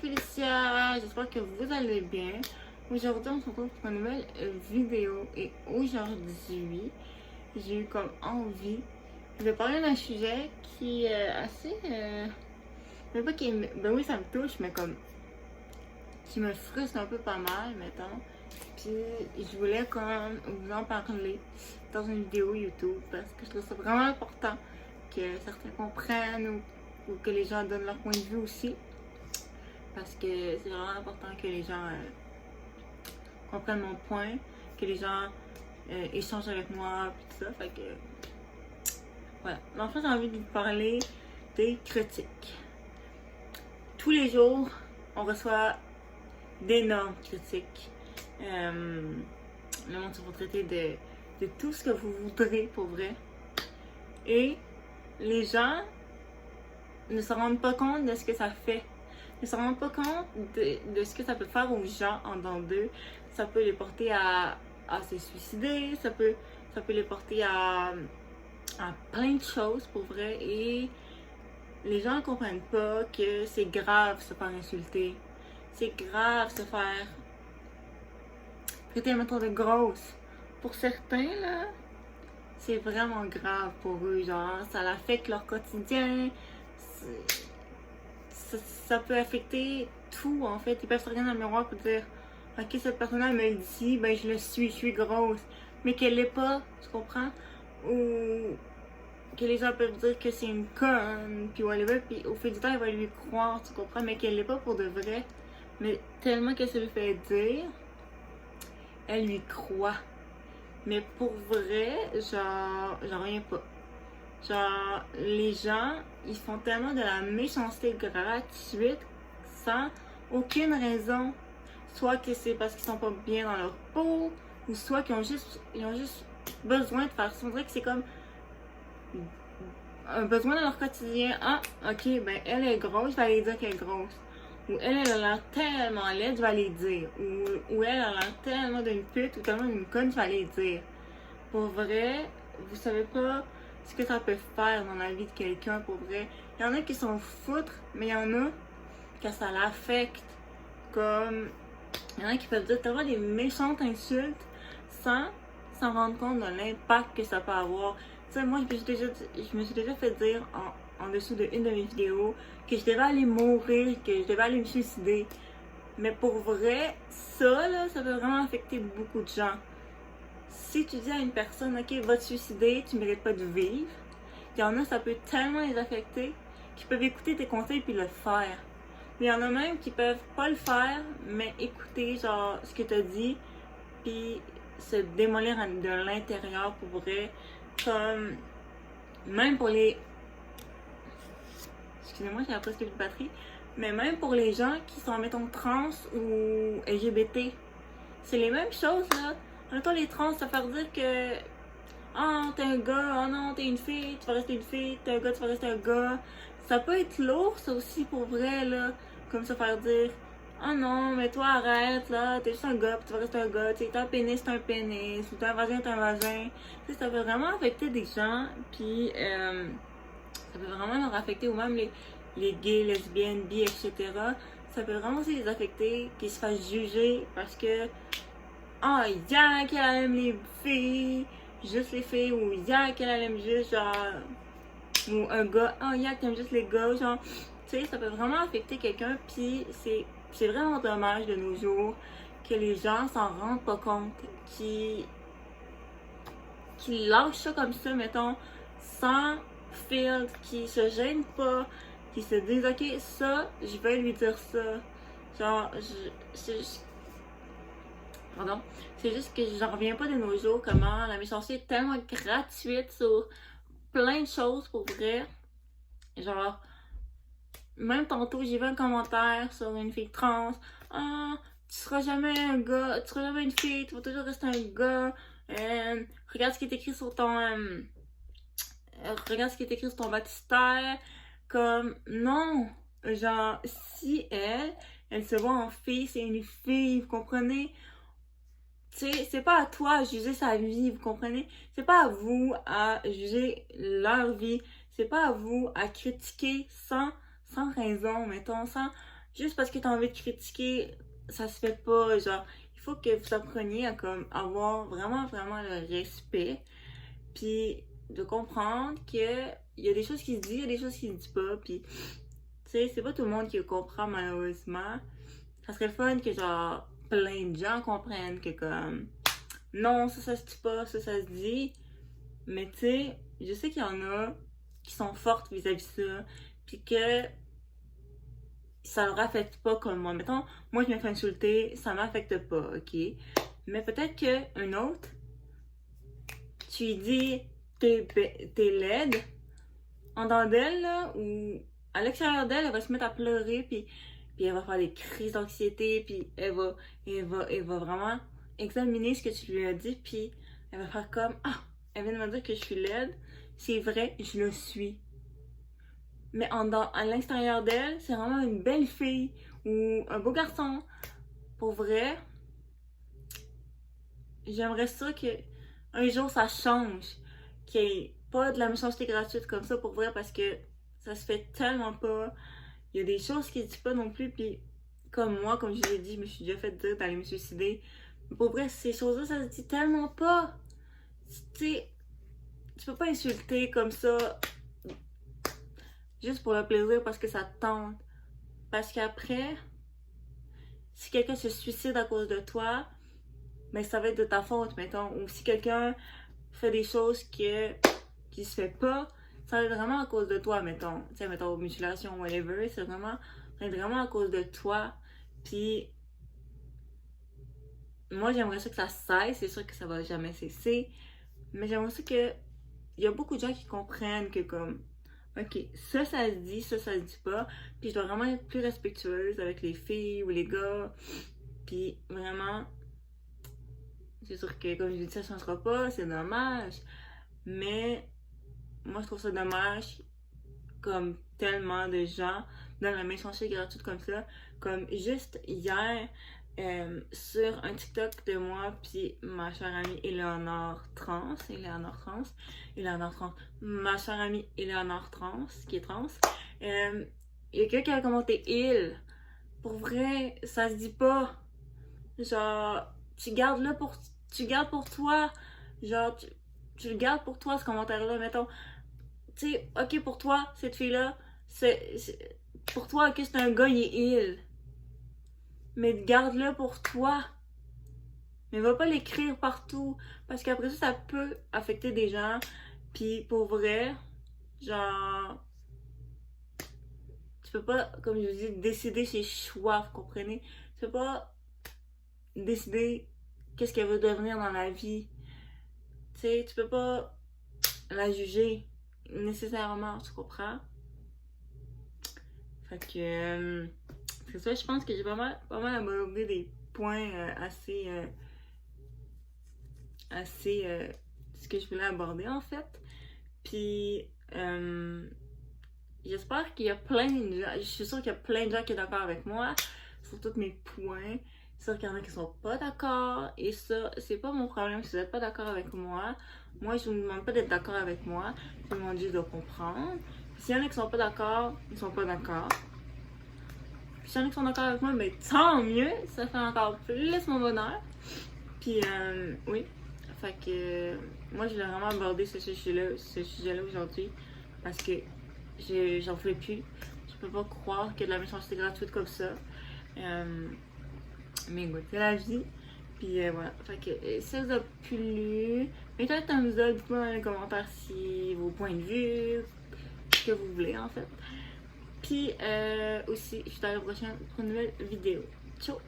c'est Félicia, j'espère que vous allez bien. Aujourd'hui, on se retrouve pour une nouvelle vidéo et aujourd'hui, j'ai eu comme envie de parler d'un sujet qui est assez... même pas qui est... Ben oui, ça me touche, mais comme... qui me frustre un peu pas mal, mettons. Puis je voulais quand même vous en parler dans une vidéo YouTube parce que je trouve ça vraiment important que certains comprennent ou que les gens donnent leur point de vue aussi. Parce que c'est vraiment important que les gens comprennent mon point, que les gens échangent avec moi, et tout ça. Fait que, voilà. En fait, j'ai envie de vous parler des critiques. Tous les jours, on reçoit d'énormes critiques. Le monde se va traiter de tout ce que vous voudrez, pour vrai. Et les gens ne se rendent pas compte de ce que ça fait. Ils ne se rendent pas compte de ce que ça peut faire aux gens en dedans d'eux. Ça peut les porter à se suicider, ça peut les porter à plein de choses pour vrai. Et les gens ne comprennent pas que c'est grave se faire insulter. C'est grave se faire traiter mettons de grosse. Pour certains, là, c'est vraiment grave pour eux. Genre, ça affecte leur quotidien. Ça peut affecter tout en fait. Ils peuvent se regarder dans le miroir et dire ok, cette personne-là me le dit, ben je suis grosse. Mais qu'elle l'est pas, tu comprends? Ou que les gens peuvent dire que c'est une conne, puis whatever, puis au fait du temps, elle va lui croire, tu comprends? Mais qu'elle l'est pas pour de vrai. Mais tellement qu'elle se le fait dire, elle lui croit. Mais pour vrai, j'en reviens pas. Genre, les gens, ils font tellement de la méchanceté gratuite sans aucune raison. Soit que c'est parce qu'ils sont pas bien dans leur peau, ou soit qu'ils ont juste besoin de faire ça. On dirait que c'est comme un besoin dans leur quotidien. Ah, ok, ben elle est grosse, je vais aller dire qu'elle est grosse. Ou elle a l'air tellement laide, je vais aller dire. Ou elle a l'air tellement d'une pute ou tellement d'une conne, je vais aller dire. Pour vrai, vous savez pas ce que ça peut faire dans la vie de quelqu'un, pour vrai. Il y en a qui s'en foutent, mais il y en a que ça l'affecte. Comme, il y en a qui peuvent dire tellement des méchantes insultes sans s'en rendre compte de l'impact que ça peut avoir. Tu sais, moi, je me suis déjà fait dire en dessous d'une de mes vidéos que je devais aller mourir, que je devais aller me suicider. Mais pour vrai, ça, là, ça peut vraiment affecter beaucoup de gens. Si tu dis à une personne, ok, va te suicider, tu mérites pas de vivre, il y en a, ça peut tellement les affecter qu'ils peuvent écouter tes conseils puis le faire. Il y en a même qui peuvent pas le faire, mais écouter genre ce que tu as dit, puis se démolir de l'intérieur pour vrai. Comme, même pour les... Excusez-moi, j'ai presque plus de batterie. Mais même pour les gens qui sont, mettons, trans ou LGBT, c'est les mêmes choses, là. Mettons, les trans, ça veut dire que ah, t'es un gars, oh non, t'es une fille, tu vas rester une fille, t'es un gars, tu vas rester un gars. Ça peut être lourd, ça aussi, pour vrai, là. Comme se faire dire, oh non, mais toi, arrête, là, t'es juste un gars, puis tu vas rester un gars, tu sais, t'as un pénis, t'as un pénis, ou t'as un vagin, t'as un vagin. Tu sais, ça peut vraiment affecter des gens, puis ça peut vraiment leur affecter, ou même les gays, lesbiennes, bi, etc. Ça peut vraiment aussi les affecter, qu'ils se fassent juger, parce que, oh, Yak, elle aime les filles, juste les filles, ou Yak, elle aime juste genre, ou un gars, oh Yak, t'aimes juste les gars, genre, tu sais, ça peut vraiment affecter quelqu'un, puis c'est vraiment dommage de nos jours que les gens s'en rendent pas compte, qui lâchent ça comme ça, mettons, sans filtre, qui se gênent pas, qui se disent, ok, ça, je vais lui dire ça. Genre, pardon. C'est juste que j'en reviens pas de nos jours comment la méchanceté est tellement gratuite sur plein de choses pour vrai. Genre, même tantôt, j'ai vu un commentaire sur une fille trans. Ah, tu seras jamais un gars, tu seras jamais une fille, tu vas toujours rester un gars. Regarde ce qui est écrit sur ton. Regarde ce qui est écrit sur ton baptistère. Comme, non. Genre, si elle se voit en fille, c'est une fille, vous comprenez? Tu sais, c'est pas à toi à juger sa vie, vous comprenez? C'est pas à vous à juger leur vie. C'est pas à vous à critiquer sans raison, mettons, sans juste parce que t'as envie de critiquer, ça se fait pas. Genre, il faut que vous appreniez à comme avoir vraiment, vraiment le respect. Puis de comprendre que il y a des choses qui se disent, il y a des choses qui se disent pas. Puis, tu sais, c'est pas tout le monde qui comprend malheureusement. Ça serait le fun que genre plein de gens comprennent que comme non, ça se dit pas, ça se dit. Mais tu sais, je sais qu'il y en a qui sont fortes vis-à-vis de ça. Puis que ça leur affecte pas comme moi. Mettons, moi je me fais insulter, ça m'affecte pas, ok? Mais peut-être qu'un autre, tu lui dis t'es laide, en dedans d'elle, là, ou à l'extérieur d'elle, elle va se mettre à pleurer, puis elle va faire des crises d'anxiété, puis elle va vraiment examiner ce que tu lui as dit, puis elle va faire comme, ah, elle vient de me dire que je suis laide, c'est vrai, je le suis. Mais à l'extérieur d'elle, c'est vraiment une belle fille, ou un beau garçon. Pour vrai, j'aimerais ça que un jour ça change, qu'il n'y ait pas de la méchanceté gratuite comme ça pour vrai parce que ça se fait tellement pas. Il y a des choses qui se disent pas non plus, puis comme moi, comme je l'ai dit, je me suis déjà fait dire d'aller me suicider. Mais pour vrai, ces choses-là, ça se dit tellement pas. Tu sais, tu peux pas insulter comme ça juste pour le plaisir parce que ça te tente. Parce qu'après, si quelqu'un se suicide à cause de toi, mais ça va être de ta faute, mettons. Ou si quelqu'un fait des choses qui se fait pas, ça va être vraiment à cause de toi, mettons. Tu sais, mettons, mutilation, whatever, ça va être vraiment à cause de toi. Puis, moi, j'aimerais ça que ça cesse. C'est sûr que ça va jamais cesser. Mais j'aimerais ça que... Il y a beaucoup de gens qui comprennent que comme... Ok, ça se dit, ça se dit pas. Puis je dois vraiment être plus respectueuse avec les filles ou les gars. Puis vraiment... C'est sûr que, comme je dis, ça changera pas, c'est dommage. Mais moi, je trouve ça dommage, comme tellement de gens donnent la méchanceté gratuite comme ça. Comme juste hier, sur un TikTok de moi, puis ma chère amie Eleanor Trans, ma chère amie Eleanor Trans, qui est trans, il y a quelqu'un qui a commenté il. Pour vrai, ça se dit pas. Genre, tu gardes pour toi. Genre, tu le gardes pour toi, ce commentaire-là, mettons. Tu sais, ok, pour toi, cette fille-là, pour toi, ok, c'est un gars, il est il. Mais garde-le pour toi. Mais va pas l'écrire partout. Parce qu'après ça, ça peut affecter des gens. Puis pour vrai, genre, tu peux pas, comme je vous dis, décider ses choix, vous comprenez? Tu peux pas décider qu'est-ce qu'elle veut devenir dans la vie. Tu sais, tu peux pas la juger nécessairement, tu comprends? Fait que c'est ça, je pense que j'ai pas mal abordé des points assez ce que je voulais aborder en fait. Puis j'espère qu'il y a plein de gens, je suis sûre qu'il y a plein de gens qui sont d'accord avec moi sur tous mes points. C'est sûr qu'il y en a qui sont pas d'accord et ça, c'est pas mon problème si vous n'êtes pas d'accord avec moi. Moi, je vous demande pas d'être d'accord avec moi, je vous demande juste de comprendre. S'il y en a qui sont pas d'accord, ils sont pas d'accord. Puis s'il y en a qui sont d'accord avec moi, mais tant mieux, ça fait encore plus mon bonheur. Puis oui, fait que moi je voulais vraiment aborder ce sujet-là aujourd'hui parce que j'en fais plus. Je peux pas croire qu'il y a de la méchanceté gratuite comme ça. Mais écoute, c'est la vie. Puis voilà, fait que si ça vous a plu, mettez un thumbs up, dites-moi dans les commentaires si vos points de vue, ce que vous voulez en fait. Puis aussi, je suis à la prochaine pour une nouvelle vidéo. Ciao!